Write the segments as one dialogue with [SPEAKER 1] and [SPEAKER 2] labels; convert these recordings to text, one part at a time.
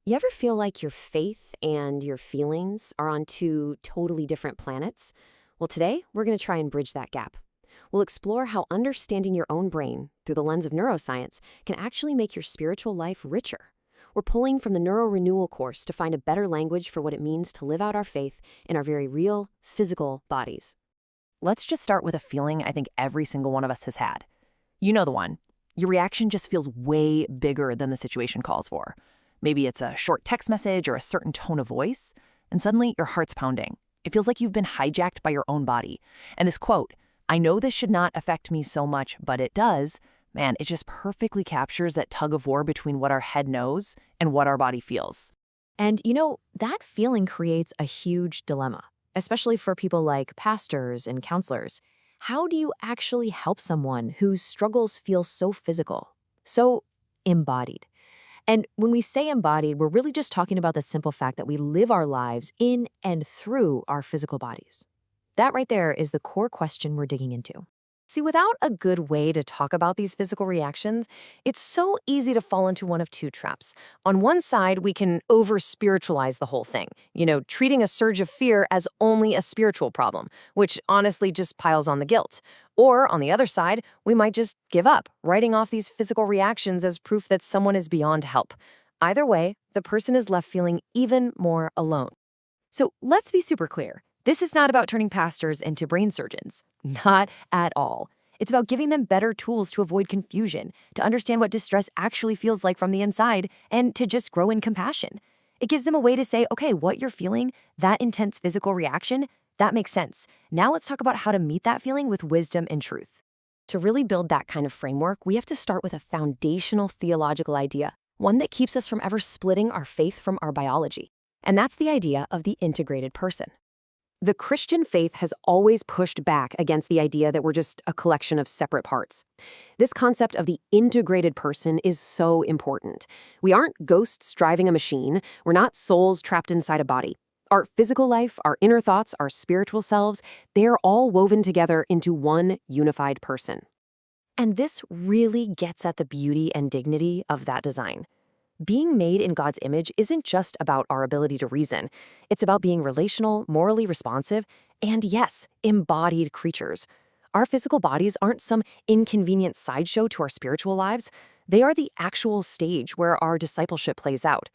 [SPEAKER 1] You ever feel like your faith and your feelings are on two totally different planets? Well, today we're going to try and bridge that gap. We'll explore how understanding your own brain through the lens of neuroscience can actually make your spiritual life richer. We're pulling from the Neuro Renewal course to find a better language for what it means to live out our faith in our very real, physical bodies.
[SPEAKER 2] Let's just start with a feeling I think every single one of us has had. You know the one. Your reaction just feels way bigger than the situation calls for. Maybe it's a short text message or a certain tone of voice, and suddenly your heart's pounding. It feels like you've been hijacked by your own body. And this quote, "I know this should not affect me so much, but it does," man, it just perfectly captures that tug of war between what our head knows and what our body feels.
[SPEAKER 1] And that feeling creates a huge dilemma, especially for people like pastors and counselors. How do you actually help someone whose struggles feel so physical, so embodied? And when we say embodied, we're really just talking about the simple fact that we live our lives in and through our physical bodies. That right there is the core question we're digging into. See, without a good way to talk about these physical reactions, it's so easy to fall into one of two traps. On one side, we can over-spiritualize the whole thing, treating a surge of fear as only a spiritual problem, which honestly just piles on the guilt. Or on the other side, we might just give up, writing off these physical reactions as proof that someone is beyond help. Either way, the person is left feeling even more alone. So let's be super clear. This is not about turning pastors into brain surgeons. Not at all. It's about giving them better tools to avoid confusion, to understand what distress actually feels like from the inside, and to just grow in compassion. It gives them a way to say, okay, what you're feeling, that intense physical reaction, that makes sense. Now let's talk about how to meet that feeling with wisdom and truth. To really build that kind of framework, we have to start with a foundational theological idea, one that keeps us from ever splitting our faith from our biology. And that's the idea of the integrated person. The Christian faith has always pushed back against the idea that we're just a collection of separate parts. This concept of the integrated person is so important. We aren't ghosts driving a machine. We're not souls trapped inside a body. Our physical life, our inner thoughts, our spiritual selves, they're all woven together into one unified person. And this really gets at the beauty and dignity of that design. Being made in God's image isn't just about our ability to reason. It's about being relational, morally responsive, and yes, embodied creatures. Our physical bodies aren't some inconvenient sideshow to our spiritual lives. They are the actual stage where our discipleship plays out.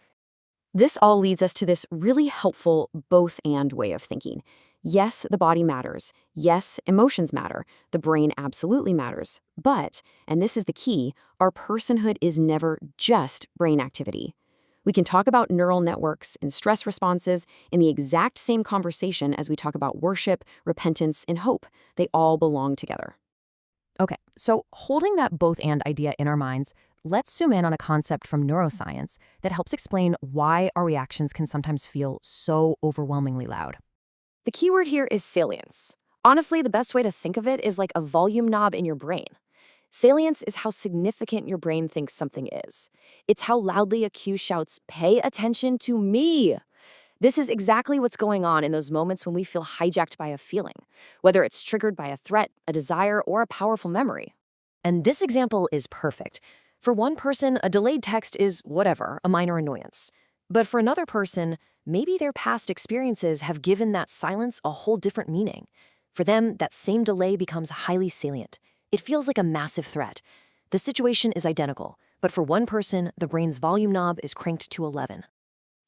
[SPEAKER 1] This all leads us to this really helpful both-and way of thinking. Yes, the body matters. Yes, emotions matter. The brain absolutely matters. But, and this is the key, our personhood is never just brain activity. We can talk about neural networks and stress responses in the exact same conversation as we talk about worship, repentance, and hope. They all belong together.
[SPEAKER 2] Okay, so holding that both-and idea in our minds, let's zoom in on a concept from neuroscience that helps explain why our reactions can sometimes feel so overwhelmingly loud.
[SPEAKER 1] The key word here is salience. Honestly, the best way to think of it is like a volume knob in your brain. Salience is how significant your brain thinks something is. It's how loudly a cue shouts, "Pay attention to me!" This is exactly what's going on in those moments when we feel hijacked by a feeling, whether it's triggered by a threat, a desire, or a powerful memory. And this example is perfect. For one person, a delayed text is whatever, a minor annoyance. But for another person, maybe their past experiences have given that silence a whole different meaning. For them, that same delay becomes highly salient. It feels like a massive threat. The situation is identical, but for one person, the brain's volume knob is cranked to 11.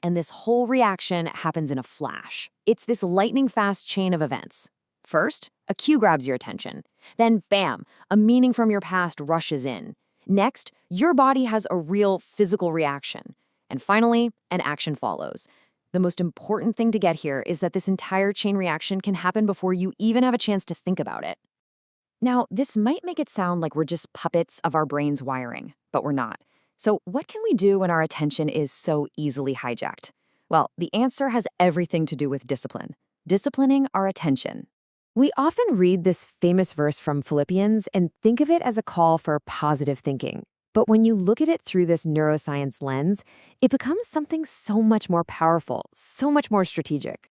[SPEAKER 1] And this whole reaction happens in a flash. It's this lightning-fast chain of events. First, a cue grabs your attention. Then, bam, a meaning from your past rushes in. Next, your body has a real physical reaction. And finally, an action follows. The most important thing to get here is that this entire chain reaction can happen before you even have a chance to think about it. Now, this might make it sound like we're just puppets of our brain's wiring, but we're not. So what can we do when our attention is so easily hijacked? Well, the answer has everything to do with discipline. Disciplining our attention. We often read this famous verse from Philippians and think of it as a call for positive thinking. But when you look at it through this neuroscience lens, it becomes something so much more powerful, so much more strategic.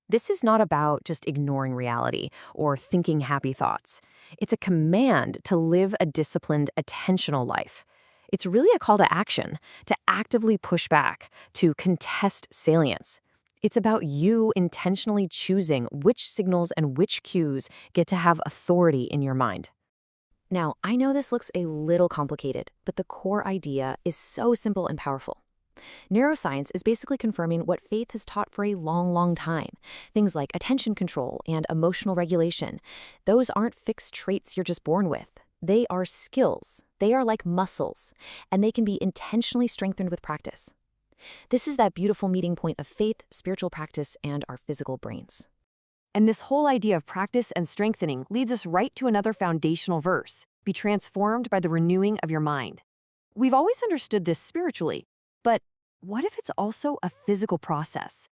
[SPEAKER 1] This is not about just ignoring reality or thinking happy thoughts. It's a command to live a disciplined, attentional life. It's really a call to action, to actively push back, to contest salience. It's about you intentionally choosing which signals and which cues get to have authority in your mind. Now, I know this looks a little complicated, but the core idea is so simple and powerful. Neuroscience is basically confirming what faith has taught for a long, long time. Things like attention control and emotional regulation. Those aren't fixed traits you're just born with. They are skills. They are like muscles, and they can be intentionally strengthened with practice. This is that beautiful meeting point of faith, spiritual practice, and our physical brains. And this whole idea of practice and strengthening leads us right to another foundational verse: be transformed by the renewing of your mind. We've always understood this spiritually, but what if it's also a physical process?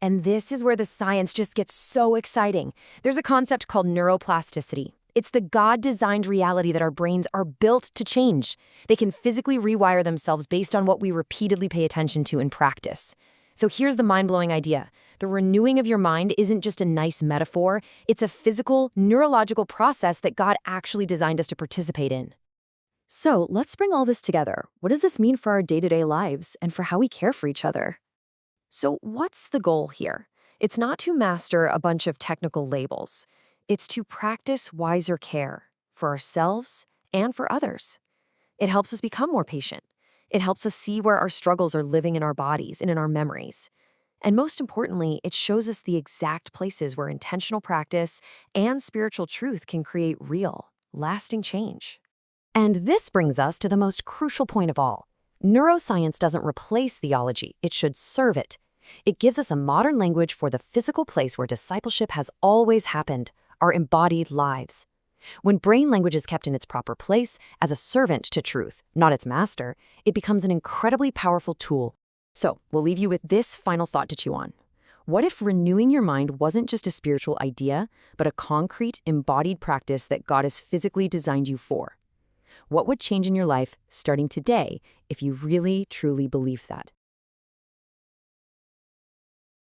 [SPEAKER 1] And this is where the science just gets so exciting. There's a concept called neuroplasticity. It's the God-designed reality that our brains are built to change. They can physically rewire themselves based on what we repeatedly pay attention to in practice. So here's the mind-blowing idea. The renewing of your mind isn't just a nice metaphor. It's a physical, neurological process that God actually designed us to participate in. So let's bring all this together. What does this mean for our day-to-day lives and for how we care for each other? So what's the goal here? It's not to master a bunch of technical labels. It's to practice wiser care for ourselves and for others. It helps us become more patient. It helps us see where our struggles are living in our bodies and in our memories. And most importantly, it shows us the exact places where intentional practice and spiritual truth can create real, lasting change. And this brings us to the most crucial point of all. Neuroscience doesn't replace theology, it should serve it. It gives us a modern language for the physical place where discipleship has always happened, our embodied lives. When brain language is kept in its proper place, as a servant to truth, not its master, it becomes an incredibly powerful tool. So, we'll leave you with this final thought to chew on. What if renewing your mind wasn't just a spiritual idea, but a concrete, embodied practice that God has physically designed you for? What would change in your life starting today if you really, truly believe that?